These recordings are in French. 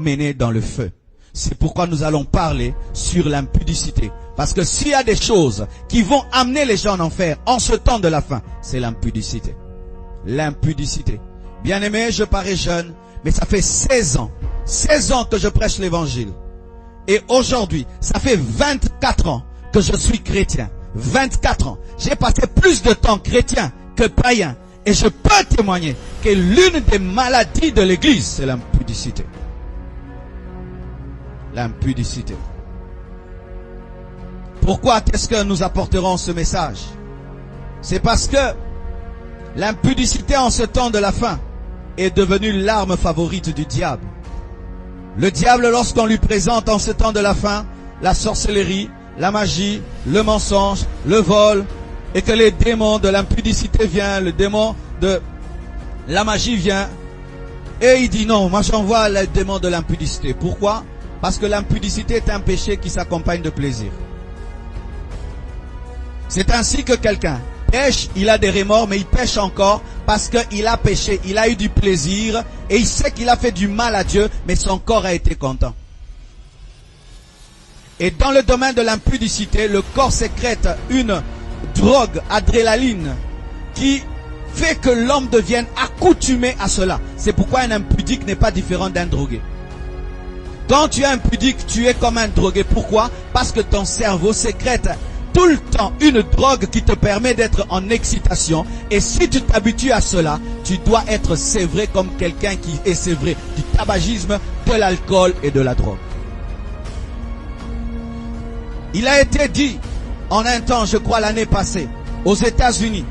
emmenés dans le feu. C'est pourquoi nous allons parler sur l'impudicité. Parce que s'il y a des choses qui vont amener les gens en enfer en ce temps de la fin, c'est l'impudicité. L'impudicité. Bien-aimé, je parais jeune, mais ça fait 16 ans que je prêche l'évangile. Et aujourd'hui, ça fait 24 ans que je suis chrétien. 24 ans. J'ai passé plus de temps chrétien que païen. Et je peux témoigner que l'une des maladies de l'église, c'est l'impudicité. L'impudicité. Pourquoi est-ce que nous apporterons ce message? C'est parce que l'impudicité en ce temps de la fin est devenue l'arme favorite du diable. Le diable, lorsqu'on lui présente en ce temps de la fin la sorcellerie, la magie, le mensonge, le vol, et que les démons de l'impudicité viennent, le démon de la magie vient, et il dit non, moi j'envoie le démon de l'impudicité. Pourquoi? Parce que l'impudicité est un péché qui s'accompagne de plaisir. C'est ainsi que quelqu'un pêche, il a des remords, mais il pêche encore parce qu'il a péché, il a eu du plaisir et il sait qu'il a fait du mal à Dieu, mais son corps a été content. Et dans le domaine de l'impudicité, le corps sécrète une drogue, adrénaline, qui fait que l'homme devienne accoutumé à cela. C'est pourquoi un impudique n'est pas différent d'un drogué. Quand tu es impudique, tu es comme un drogué. Pourquoi? Parce que ton cerveau sécrète tout le temps une drogue qui te permet d'être en excitation. Et si tu t'habitues à cela, tu dois être sévré comme quelqu'un qui est sévré du tabagisme, de l'alcool et de la drogue. Il a été dit en un temps, je crois l'année passée, aux États-Unis,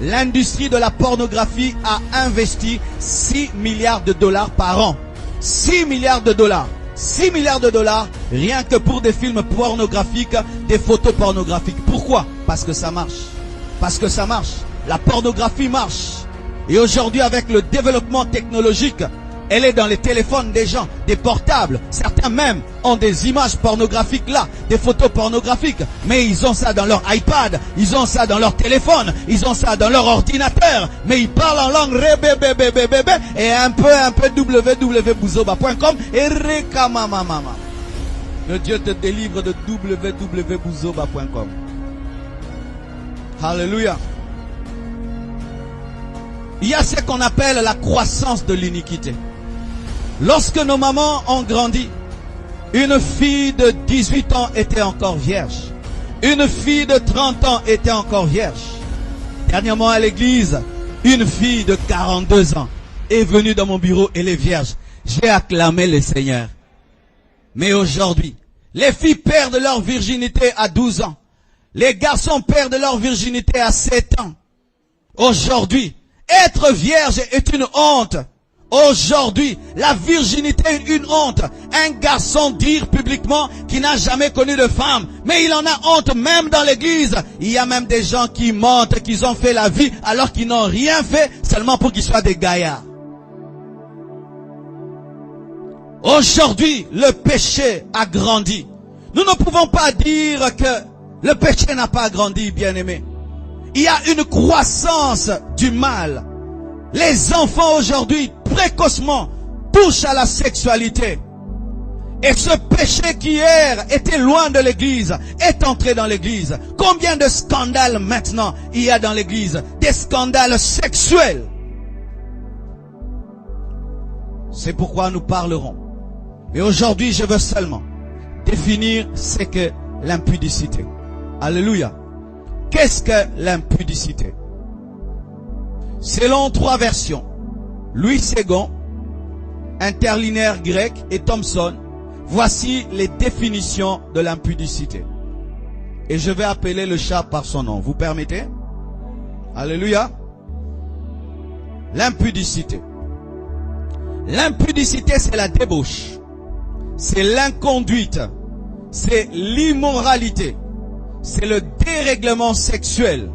l'industrie de la pornographie a investi 6 milliards de dollars par an. 6 milliards de dollars. 6 milliards de dollars rien que pour des films pornographiques, des photos pornographiques. Pourquoi? Parce que ça marche. Parce que ça marche. La pornographie marche. Et aujourd'hui, avec le développement technologique, elle est dans les téléphones des gens, des portables. Certains même ont des images pornographiques là, des photos pornographiques. Mais ils ont ça dans leur iPad, ils ont ça dans leur téléphone, ils ont ça dans leur ordinateur. Mais ils parlent en langue et un peu www.bouzoba.com et rekamamamama. Que Dieu te délivre de www.bouzoba.com. Alléluia. Il y a ce qu'on appelle la croissance de l'iniquité. Lorsque nos mamans ont grandi, une fille de 18 ans était encore vierge. Une fille de 30 ans était encore vierge. Dernièrement à l'église, une fille de 42 ans est venue dans mon bureau, elle est vierge. J'ai acclamé le Seigneur. Mais aujourd'hui, les filles perdent leur virginité à 12 ans. Les garçons perdent leur virginité à 7 ans. Aujourd'hui, être vierge est une honte. Aujourd'hui, la virginité est une honte. Un garçon dire publiquement qu'il n'a jamais connu de femme, mais il en a honte même dans l'église. Il y a même des gens qui mentent qu'ils ont fait la vie alors qu'ils n'ont rien fait seulement pour qu'ils soient des gaillards. Aujourd'hui, le péché a grandi. Nous ne pouvons pas dire que le péché n'a pas grandi, bien-aimé. Il y a une croissance du mal. Les enfants aujourd'hui, précocement, touchent à la sexualité. Et ce péché qui hier était loin de l'église, est entré dans l'église. Combien de scandales maintenant il y a dans l'église? Des scandales sexuels. C'est pourquoi nous parlerons. Mais aujourd'hui, je veux seulement définir ce qu'est l'impudicité. Alléluia. Qu'est-ce que l'impudicité? Selon 3 versions, Louis II, interlinéaire grec et Thomson, voici les définitions de l'impudicité. Et je vais appeler le chat par son nom. Vous permettez? Alléluia. L'impudicité. L'impudicité, c'est la débauche. C'est l'inconduite. C'est l'immoralité. C'est le dérèglement sexuel.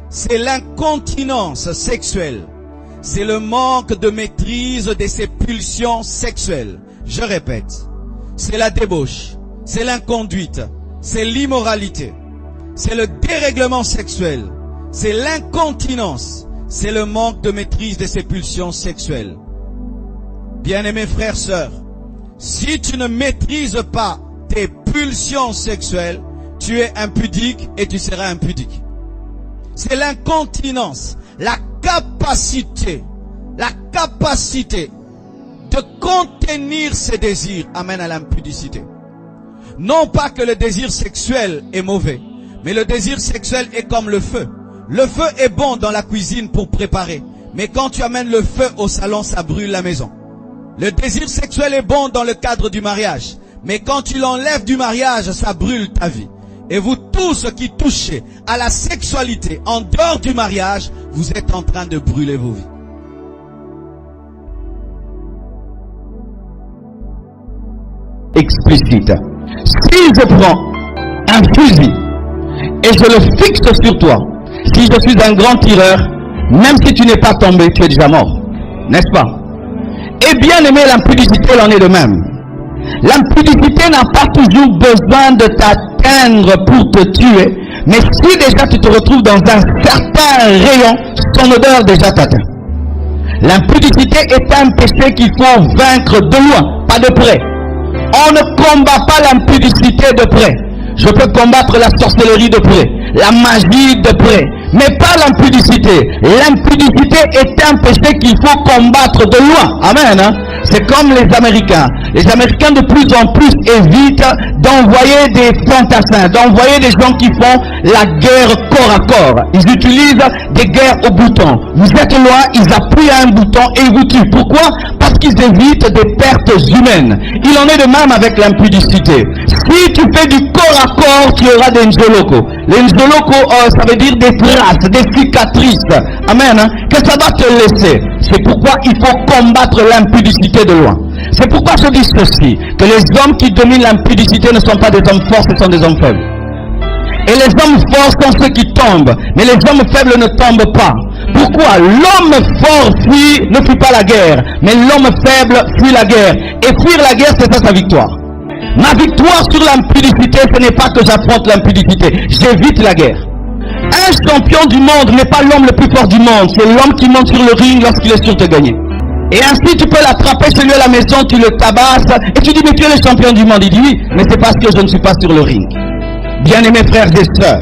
C'est l'incontinence sexuelle. C'est le manque de maîtrise de ses pulsions sexuelles. Je répète. C'est la débauche. C'est l'inconduite. C'est l'immoralité. C'est le dérèglement sexuel. C'est l'incontinence. C'est le manque de maîtrise de ses pulsions sexuelles. Bien-aimés frères, sœurs, Si tu ne maîtrises pas tes pulsions sexuelles, tu es impudique et tu seras impudique. C'est l'incontinence, la capacité de contenir ses désirs amène à l'impudicité. Non pas que le désir sexuel est mauvais, mais le désir sexuel est comme le feu. Le feu est bon dans la cuisine pour préparer, mais quand tu amènes le feu au salon, ça brûle la maison. Le désir sexuel est bon dans le cadre du mariage, mais quand tu l'enlèves du mariage, ça brûle ta vie. Et vous tous qui touchez à la sexualité en dehors du mariage, vous êtes en train de brûler vos vies. Explicite. Si je prends un fusil et je le fixe sur toi, si je suis un grand tireur, même si tu n'es pas tombé, tu es déjà mort. N'est-ce pas? Et bien aimé, l'impudicité, elle en est de même. L'impudicité n'a pas toujours besoin de t'atteindre pour te tuer, mais si déjà tu te retrouves dans un certain rayon, son odeur déjà t'atteint. L'impudicité est un péché qu'il faut vaincre de loin, pas de près. On ne combat pas l'impudicité de près. Je peux combattre la sorcellerie de près, la magie de près, mais pas l'impudicité. L'impudicité est un péché qu'il faut combattre de loin. Amen. Hein? C'est comme les Américains. Les Américains de plus en plus évitent d'envoyer des fantassins, d'envoyer des gens qui font la guerre corps à corps. Ils utilisent des guerres au bouton. Vous êtes loin, ils appuient à un bouton et ils vous tuent. Pourquoi? Parce qu'ils évitent des pertes humaines. Il en est de même avec l'impudicité. Si tu fais du corps à corps, tu auras des njoloko. Les njoloko, ça veut dire des traces, des cicatrices. Amen. Hein? Que ça va te laisser. C'est pourquoi il faut combattre l'impudicité de loin. C'est pourquoi je dis ceci, que les hommes qui dominent l'impudicité ne sont pas des hommes forts, ce sont des hommes faibles. Et les hommes forts sont ceux qui tombent, mais les hommes faibles ne tombent pas. Pourquoi? L'homme fort ne fuit pas la guerre, mais l'homme faible fuit la guerre. Et fuir la guerre, c'est ça sa victoire. Ma victoire sur l'impudicité, ce n'est pas que j'affronte l'impudicité, j'évite la guerre. Un champion du monde n'est pas l'homme le plus fort du monde, c'est l'homme qui monte sur le ring lorsqu'il est sûr de gagner. Et ainsi tu peux l'attraper chez lui à la maison, tu le tabasses, et tu dis mais tu es le champion du monde. Il dit oui, mais c'est parce que je ne suis pas sur le ring. Bien-aimés frères et sœurs,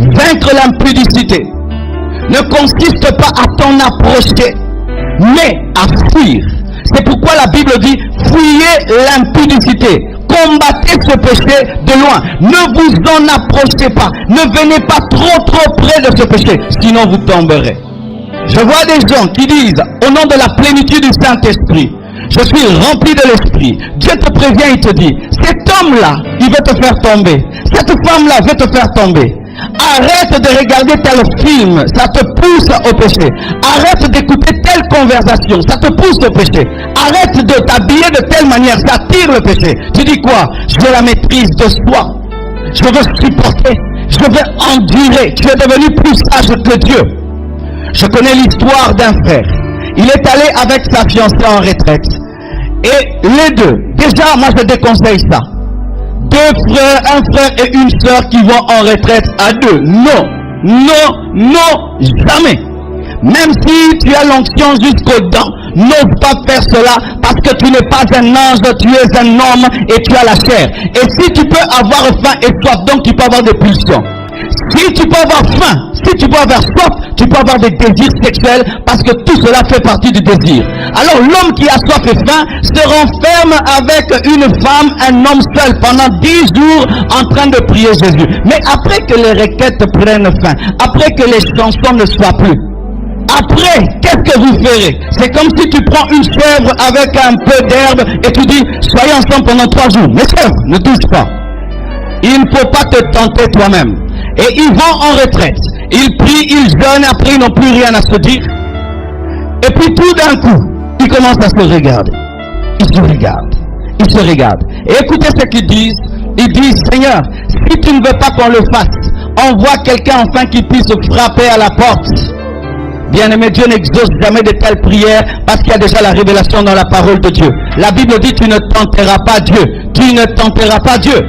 vaincre l'impudicité ne consiste pas à t'en approcher, mais à fuir. C'est pourquoi la Bible dit, fuyez l'impudicité. Combattez ce péché de loin. Ne vous en approchez pas. Ne venez pas trop près de ce péché, sinon vous tomberez. Je vois des gens qui disent, au nom de la plénitude du Saint-Esprit, je suis rempli de l'Esprit. Dieu te prévient, il te dit, cet homme-là, il veut te faire tomber. Cette femme-là veut te faire tomber. Arrête de regarder tel film, ça te pousse au péché. Arrête d'écouter telle conversation, ça te pousse au péché. Arrête de t'habiller de telle manière, ça tire le péché. Tu dis quoi? Je veux la maîtrise de soi. Je veux supporter. Je veux endurer. Tu es devenu plus sage que Dieu. Je connais l'histoire d'un frère. Il est allé avec sa fiancée en retraite. Et les deux, déjà moi je déconseille ça. Deux frères, un frère et une sœur qui vont en retraite à deux. Non, non, non, jamais. Même si tu as l'onction jusqu'aux dents, n'ose pas faire cela parce que tu n'es pas un ange, tu es un homme et tu as la chair. Et si tu peux avoir faim et soif, donc tu peux avoir des pulsions. Si tu peux avoir faim, si tu peux avoir soif, tu peux avoir des désirs sexuels parce que tout cela fait partie du désir. Alors l'homme qui a soif et faim se renferme avec une femme, un homme seul pendant 10 jours en train de prier Jésus. Mais après que les requêtes prennent fin, après que les chansons ne soient plus, après, qu'est-ce que vous ferez? C'est comme si tu prends une chèvre avec un peu d'herbe et tu dis, soyez ensemble pendant 3 jours. Mes chèvres, ne touche pas. Il ne faut pas te tenter toi-même. Et ils vont en retraite. Ils prient, ils jeûnent, après ils n'ont plus rien à se dire. Et puis tout d'un coup, ils commencent à se regarder. Ils se regardent. Ils se regardent. Et écoutez ce qu'ils disent. Ils disent, Seigneur, si tu ne veux pas qu'on le fasse, envoie quelqu'un enfin qui puisse frapper à la porte. Bien-aimé, Dieu n'exauce jamais de telles prières parce qu'il y a déjà la révélation dans la parole de Dieu. La Bible dit, tu ne tenteras pas Dieu. Tu ne tenteras pas Dieu.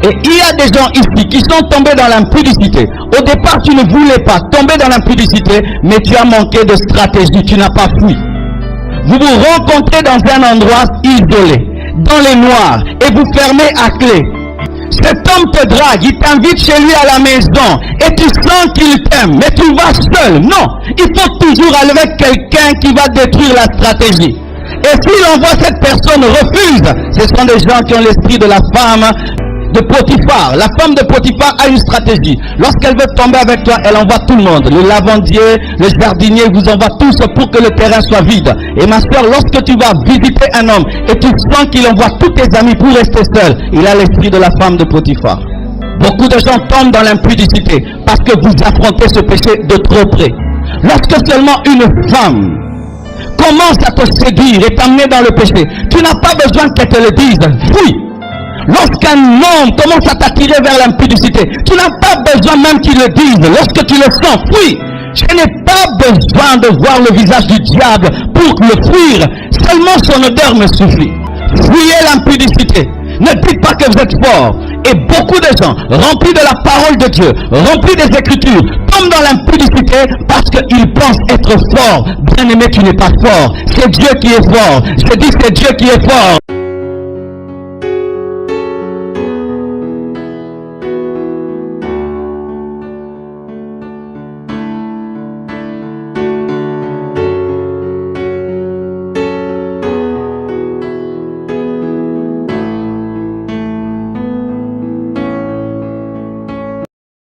Et il y a des gens ici qui sont tombés dans l'impudicité. Au départ, tu ne voulais pas tomber dans l'impudicité, mais tu as manqué de stratégie, tu n'as pas fui. Vous vous rencontrez dans un endroit isolé. dans les noirs et vous fermez à clé. Cet homme te drague, il t'invite chez lui à la maison et tu sens qu'il t'aime, mais tu vas seul. Non, il faut toujours aller avec quelqu'un qui va détruire la stratégie. Et s'il envoie cette personne refuse, ce sont des gens qui ont l'esprit de la femme de Potiphar. La femme de Potiphar a une stratégie. Lorsqu'elle veut tomber avec toi, elle envoie tout le monde. Le lavandier, le jardinier, vous envoie tous pour que le terrain soit vide. Et ma soeur, lorsque tu vas visiter un homme et tu sens qu'il envoie tous tes amis pour rester seul, il a l'esprit de la femme de Potiphar. Beaucoup de gens tombent dans l'impudicité parce que vous affrontez ce péché de trop près. Lorsque seulement une femme commence à te séduire et t'amener dans le péché, tu n'as pas besoin qu'elle te le dise. Fuis. Lorsqu'un homme commence à t'attirer vers l'impudicité, tu n'as pas besoin même qu'il le dise. Lorsque tu le sens, fuis. Je n'ai pas besoin de voir le visage du diable pour le fuir. Seulement son odeur me suffit. Fuyez l'impudicité. Ne dites pas que vous êtes fort. Et beaucoup de gens, remplis de la parole de Dieu, remplis des Écritures, tombent dans l'impudicité parce qu'ils pensent être forts. Bien-aimé, tu n'es pas fort. C'est Dieu qui est fort. Je dis c'est Dieu qui est fort.